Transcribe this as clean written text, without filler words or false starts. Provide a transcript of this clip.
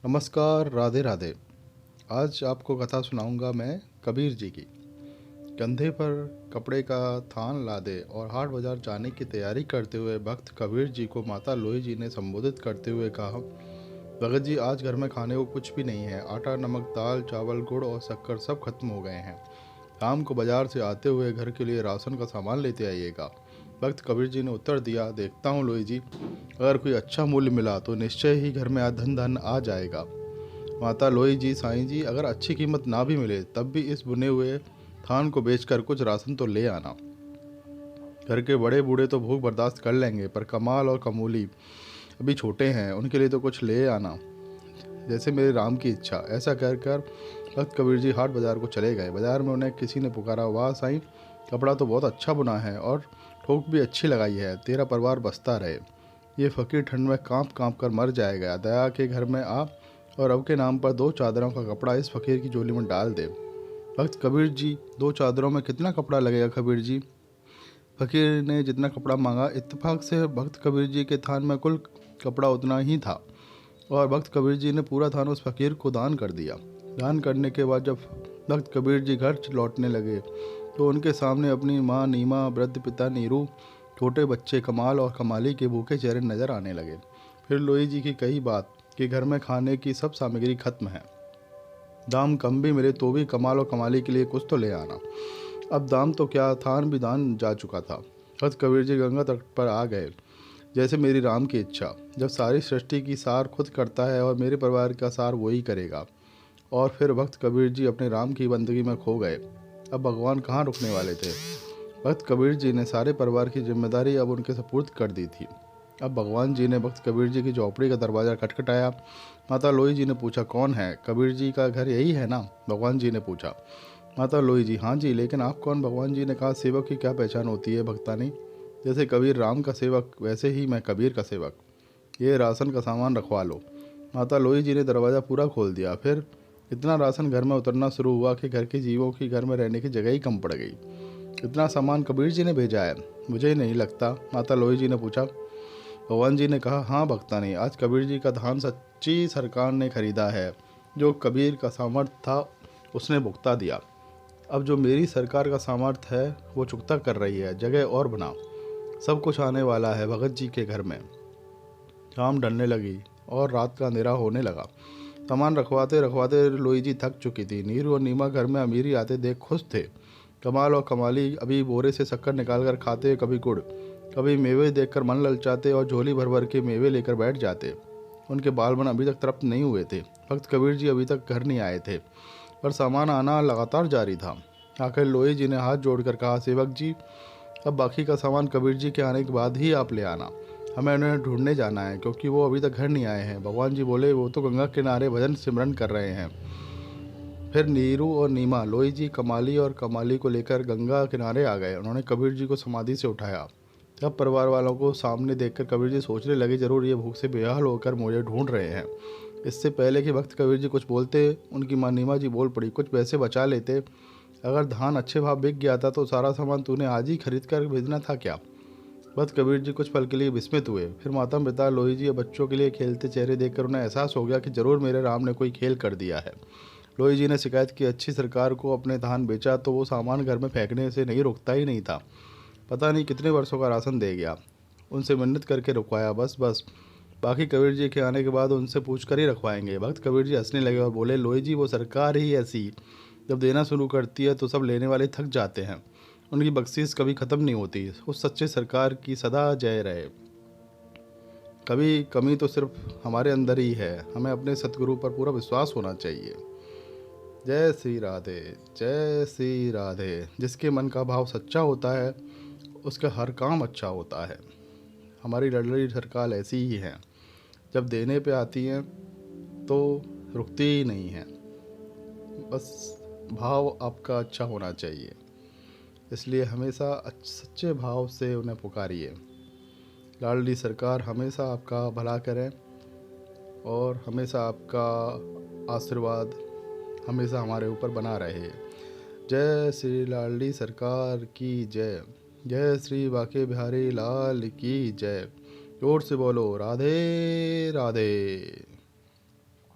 नमस्कार, राधे राधे। आज आपको कथा सुनाऊंगा मैं कबीर जी की। कंधे पर कपड़े का थान लादे और हाट बाजार जाने की तैयारी करते हुए भक्त कबीर जी को माता लोई जी ने संबोधित करते हुए कहा, भगत जी, आज घर में खाने को कुछ भी नहीं है। आटा, नमक, दाल, चावल, गुड़ और शक्कर सब खत्म हो गए हैं। शाम को बाजार से आते हुए घर के लिए राशन का सामान लेते आइएगा। भक्त कबीर जी ने उत्तर दिया, देखता हूँ लोई जी, अगर कोई अच्छा मूल्य मिला तो निश्चय ही घर में धन धन आ जाएगा। माता लोई जी, साईं जी, अगर अच्छी कीमत ना भी मिले तब भी इस बुने हुए थान को बेचकर कुछ राशन तो ले आना। घर के बड़े बूढ़े तो भूख बर्दाश्त कर लेंगे, पर कमाल और कमूली अभी छोटे हैं, उनके लिए तो कुछ ले आना, जैसे मेरे राम की इच्छा। ऐसा कहकर भक्त कबीर जी हाट बाजार को चले गए। बाजार में उन्हें किसी ने पुकारा, वाह साईं, कपड़ा तो बहुत अच्छा बुना है और ठोक भी अच्छी लगाई है। तेरा परिवार बसता रहे। ये फ़कीर ठंड में कांप कांप कर मर जाएगा। दया के घर में आ और अब के नाम पर 2 चादरों का कपड़ा इस फ़कीर की झोली में डाल दे। भक्त कबीर जी, 2 चादरों में कितना कपड़ा लगेगा कबीर जी? फ़कीर ने जितना कपड़ा मांगा, इत्तेफाक से भक्त कबीर जी के थान में कुल कपड़ा उतना ही था और भक्त कबीर जी ने पूरा थान उस फ़कीर को दान कर दिया। दान करने के बाद जब भक्त कबीर जी घर लौटने लगे तो उनके सामने अपनी माँ नीमा, वृद्ध पिता नीरू, छोटे बच्चे कमाल और कमाली के भूखे चेहरे नजर आने लगे। फिर लोई जी की कही बात कि घर में खाने की सब सामग्री खत्म है, दाम कम भी मिले तो भी कमाल और कमाली के लिए कुछ तो ले आना। अब दाम तो क्या, थान भी दान जा चुका था। भक्त कबीर जी गंगा तट पर आ गए, जैसे मेरी राम की इच्छा। जब सारी सृष्टि की सार खुद करता है और मेरे परिवार का सार वही करेगा। और फिर भक्त कबीर जी अपने राम की बंदगी में खो गए। अब भगवान कहाँ रुकने वाले थे। भक्त कबीर जी ने सारे परिवार की जिम्मेदारी अब उनके सुपुर्द कर दी थी। अब भगवान जी ने भक्त कबीर जी की झोपड़ी का दरवाज़ा खटखटाया। माता लोई जी ने पूछा, कौन है? कबीर जी का घर यही है ना? भगवान जी ने पूछा। माता लोई जी, हाँ जी, लेकिन आप कौन? भगवान जी ने कहा, सेवक की क्या पहचान होती है भक्तानी? जैसे कबीर राम का सेवक, वैसे ही मैं कबीर का सेवक। ये राशन का सामान रखवा लो। माता लोई जी ने दरवाज़ा पूरा खोल दिया। फिर इतना राशन घर में उतरना शुरू हुआ कि घर के जीवों की घर में रहने की जगह ही कम पड़ गई। इतना सामान कबीर जी ने भेजा है? मुझे ही नहीं लगता, माता लोई जी ने पूछा। भगवान जी ने कहा, हाँ भक्तानी, आज कबीर जी का धान सच्ची सरकार ने खरीदा है। जो कबीर का सामर्थ्य था उसने भुगता दिया। अब जो मेरी सरकार का सामर्थ्य है वो चुकता कर रही है। जगह और बना, सब कुछ आने वाला है भगत जी के घर में। शाम ढलने लगी और रात का अंधेरा होने लगा। सामान रखवाते रखवाते लोई जी थक चुकी थी। नीरू और नीमा घर में अमीरी आते देख खुश थे। कमाल और कमाली अभी बोरे से शक्कर निकाल कर खाते, कभी गुड़, कभी मेवे देखकर मन ललचाते और झोली भर भर के मेवे लेकर बैठ जाते। उनके बाल बन अभी तक तृप्त नहीं हुए थे। भक्त कबीर जी अभी तक घर नहीं आए थे, पर सामान आना लगातार जारी था। आखिर लोई जी ने हाथ जोड़कर कहा, सेवक जी, अब बाकी का सामान कबीर जी के आने के बाद ही आप ले आना। हमें उन्हें ढूंढने जाना है क्योंकि वो अभी तक घर नहीं आए हैं। भगवान जी बोले, वो तो गंगा किनारे भजन सिमरन कर रहे हैं। फिर नीरू और नीमा, लोई जी, कमाली और कमाली को लेकर गंगा किनारे आ गए। उन्होंने कबीर जी को समाधि से उठाया। तब परिवार वालों को सामने देखकर कबीर जी सोचने लगे, जरूर ये भूख से बेहाल होकर मुझे ढूंढ रहे हैं। इससे पहले कि भक्त कबीर जी कुछ बोलते, उनकी माँ नीमा जी बोल पड़ी, कुछ पैसे बचा लेते। अगर धान अच्छे भाव बिक गया था तो सारा सामान तूने आज ही खरीद कर भेजना था क्या? भक्त कबीर जी कुछ पल के लिए विस्मित हुए। फिर माता पिता लोई जी और बच्चों के लिए खेलते चेहरे देखकर उन्हें एहसास हो गया कि जरूर मेरे राम ने कोई खेल कर दिया है। लोई जी ने शिकायत की, अच्छी सरकार को अपने धान बेचा तो वो सामान घर में फेंकने से नहीं रुकता ही नहीं था। पता नहीं कितने वर्षों का राशन दे गया। उनसे मिन्नत करके रुकवाया, बस बस, बाकी कबीर जी के आने के बाद उनसे पूछ कर ही रखवाएंगे। भक्त कबीर जी हंसने लगे और बोले, लोई जी, वो सरकार ही ऐसी, जब देना शुरू करती है तो सब लेने वाले थक जाते हैं। उनकी बख्शीश कभी ख़त्म नहीं होती। उस सच्चे सरकार की सदा जय रहे। कभी कमी तो सिर्फ हमारे अंदर ही है, हमें अपने सतगुरु पर पूरा विश्वास होना चाहिए। जय श्री राधे, जय श्री राधे। जिसके मन का भाव सच्चा होता है उसका हर काम अच्छा होता है। हमारी लड़लड़ी सरकार ऐसी ही है, जब देने पे आती हैं तो रुकती ही नहीं है। बस भाव आपका अच्छा होना चाहिए, इसलिए हमेशा सच्चे भाव से उन्हें पुकारिए। लाडली सरकार हमेशा आपका भला करें और हमेशा आपका आशीर्वाद हमेशा हमारे ऊपर बना रहे। जय श्री लाडली सरकार की जय। जय श्री बाके बिहारी लाल की जय। जोर से बोलो, राधे राधे।